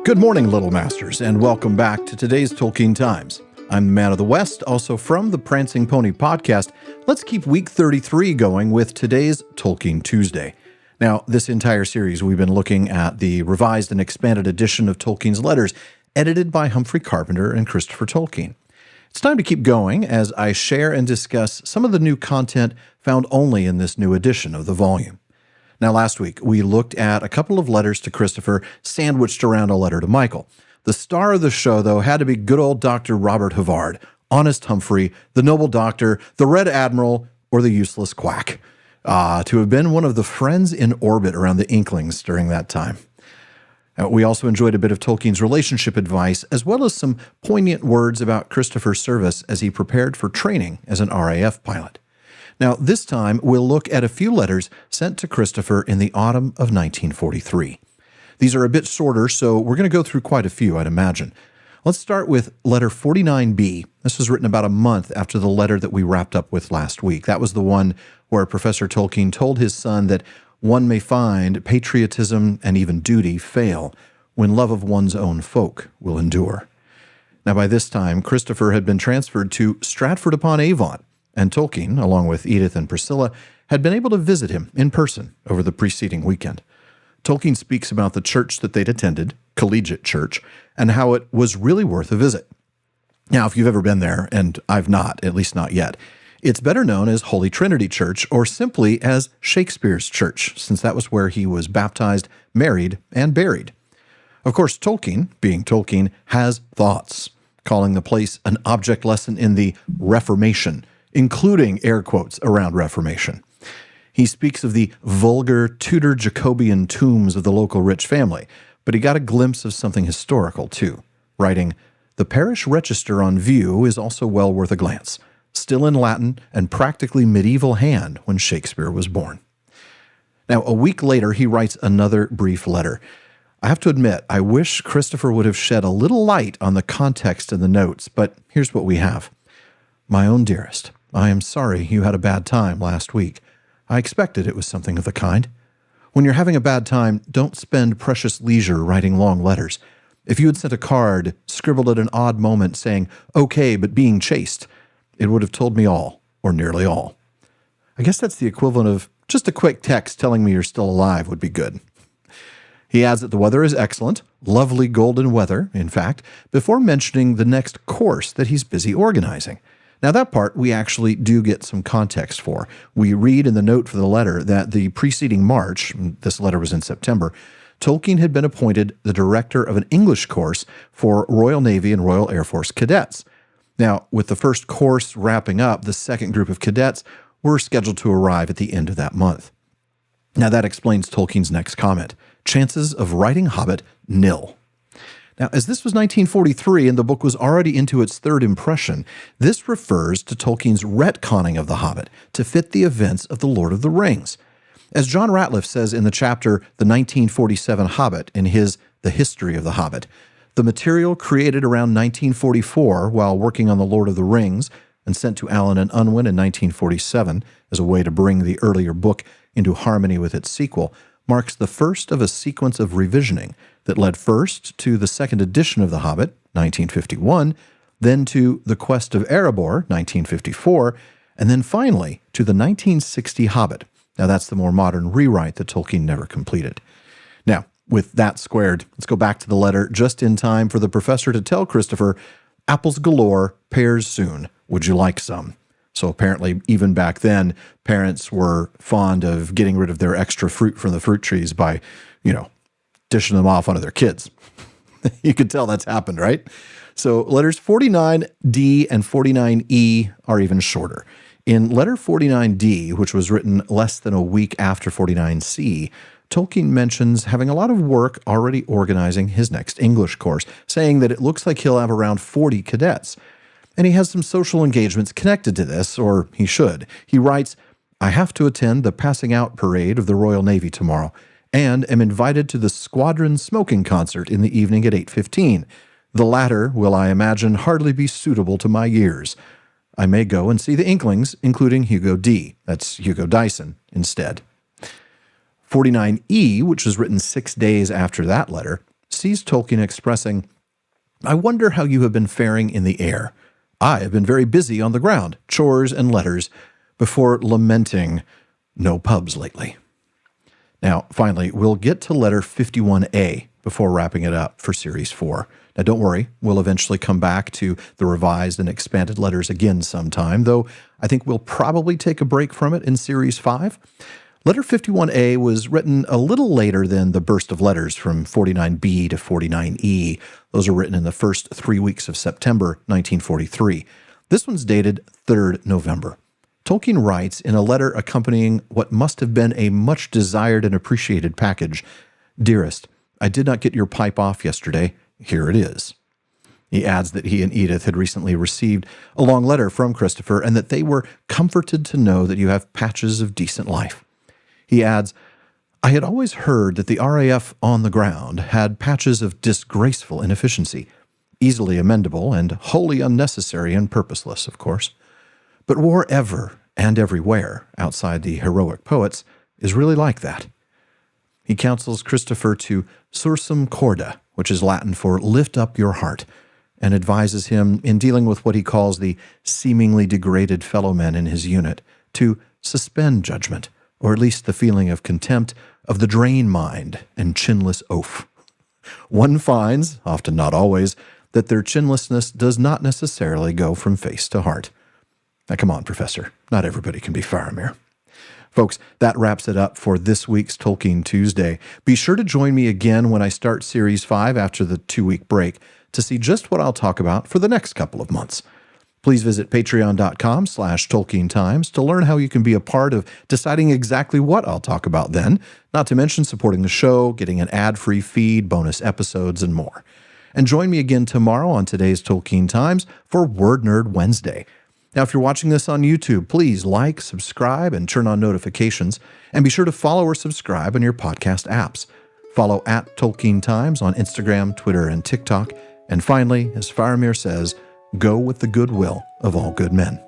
Good morning, Little Masters, and welcome back to today's Tolkien Times. I'm the Man of the West, also from the Prancing Pony podcast. Let's keep week 33 going with today's Tolkien Tuesday. Now, this entire series, we've been looking at the revised and expanded edition of Tolkien's letters, edited by Humphrey Carpenter and Christopher Tolkien. It's time to keep going as I share and discuss some of the new content found only in this new edition of the volume. Now, last week, we looked at a couple of letters to Christopher sandwiched around a letter to Michael. The star of the show, though, had to be good old Dr. Robert Havard, Honest Humphrey, the Noble Doctor, the Red Admiral, or the Useless Quack, to have been one of the friends in orbit around the Inklings during that time. We also enjoyed a bit of Tolkien's relationship advice, as well as some poignant words about Christopher's service as he prepared for training as an RAF pilot. Now, this time, we'll look at a few letters sent to Christopher in the autumn of 1943. These are a bit shorter, so we're going to go through quite a few, I'd imagine. Let's start with letter 49B. This was written about a month after the letter that we wrapped up with last week. That was the one where Professor Tolkien told his son that one may find patriotism and even duty fail when love of one's own folk will endure. Now, by this time, Christopher had been transferred to Stratford-upon-Avon, and Tolkien, along with Edith and Priscilla, had been able to visit him in person over the preceding weekend. Tolkien speaks about the church that they'd attended, Collegiate Church, and how it was really worth a visit. Now, if you've ever been there, and I've not, at least not yet, it's better known as Holy Trinity Church, or simply as Shakespeare's Church, since that was where he was baptized, married, and buried. Of course, Tolkien, being Tolkien, has thoughts, calling the place an object lesson in the Reformation, including air quotes around Reformation. He speaks of the vulgar Tudor Jacobean tombs of the local rich family, but he got a glimpse of something historical too, writing, "The parish register on view is also well worth a glance, still in Latin and practically medieval hand when Shakespeare was born." Now, a week later, he writes another brief letter. I have to admit, I wish Christopher would have shed a little light on the context in the notes, but here's what we have. "My own dearest, I am sorry you had a bad time last week. I expected it was something of the kind. When you're having a bad time, don't spend precious leisure writing long letters. If you had sent a card, scribbled at an odd moment saying, 'Okay, but being chaste,' it would have told me all, or nearly all." I guess that's the equivalent of just a quick text telling me you're still alive would be good. He adds that the weather is excellent, lovely golden weather, in fact, before mentioning the next course that he's busy organizing. Now, that part we actually do get some context for. We read in the note for the letter that the preceding March, this letter was in September, Tolkien had been appointed the director of an English course for Royal Navy and Royal Air Force cadets. Now, with the first course wrapping up, the second group of cadets were scheduled to arrive at the end of that month. Now, that explains Tolkien's next comment. Chances of writing Hobbit, nil. Now, as this was 1943 and the book was already into its third impression, this refers to Tolkien's retconning of The Hobbit to fit the events of The Lord of the Rings. As John Ratliff says in the chapter The 1947 Hobbit in his The History of the Hobbit, the material created around 1944 while working on The Lord of the Rings and sent to Allen and Unwin in 1947 as a way to bring the earlier book into harmony with its sequel marks the first of a sequence of revisioning that led first to the second edition of The Hobbit, 1951, then to The Quest of Erebor, 1954, and then finally to the 1960 Hobbit. Now, that's the more modern rewrite that Tolkien never completed. Now, with that squared, let's go back to the letter just in time for the professor to tell Christopher, "Apples galore, pears soon. Would you like some?" So apparently, even back then, parents were fond of getting rid of their extra fruit from the fruit trees by, dishing them off onto their kids. You could tell that's happened, right? So letters 49D and 49E are even shorter. In letter 49D, which was written less than a week after 49C, Tolkien mentions having a lot of work already organizing his next English course, saying that it looks like he'll have around 40 cadets. And he has some social engagements connected to this, or he should. He writes, "I have to attend the passing out parade of the Royal Navy tomorrow, and am invited to the squadron smoking concert in the evening at 8:15. The latter will, I imagine, hardly be suitable to my years. I may go and see the Inklings, including Hugo D. That's Hugo Dyson, instead." 49E, which was written 6 days after that letter, sees Tolkien expressing, "I wonder how you have been faring in the air. I have been very busy on the ground, chores and letters," before lamenting, "No pubs lately." Now, finally, we'll get to letter 51A before wrapping it up for Series 4. Now, don't worry, we'll eventually come back to the revised and expanded letters again sometime, though I think we'll probably take a break from it in Series 5. Letter 51A was written a little later than the burst of letters from 49B to 49E. Those are written in the first 3 weeks of September 1943. This one's dated 3rd November. Tolkien writes in a letter accompanying what must have been a much desired and appreciated package, "Dearest, I did not get your pipe off yesterday. Here it is." He adds that he and Edith had recently received a long letter from Christopher and that they were comforted to know that you have patches of decent life. He adds, "I had always heard that the RAF on the ground had patches of disgraceful inefficiency, easily amendable and wholly unnecessary and purposeless, of course. But war ever and everywhere, outside the heroic poets, is really like that." He counsels Christopher to sursum corda, which is Latin for lift up your heart, and advises him, in dealing with what he calls the seemingly degraded fellow men in his unit, to suspend judgment, or at least the feeling of contempt, of the drain mind and chinless oaf. One finds, often not always, that their chinlessness does not necessarily go from face to heart. Now, come on, Professor. Not everybody can be Faramir. Folks, that wraps it up for this week's Tolkien Tuesday. Be sure to join me again when I start Series 5 after the 2-week break to see just what I'll talk about for the next couple of months. Please visit patreon.com/TolkienTimes to learn how you can be a part of deciding exactly what I'll talk about then, not to mention supporting the show, getting an ad-free feed, bonus episodes, and more. And join me again tomorrow on today's Tolkien Times for Word Nerd Wednesday. Now, if you're watching this on YouTube, please like, subscribe, and turn on notifications. And be sure to follow or subscribe on your podcast apps. Follow @Tolkien Times on Instagram, Twitter, and TikTok. And finally, as Faramir says, go with the goodwill of all good men.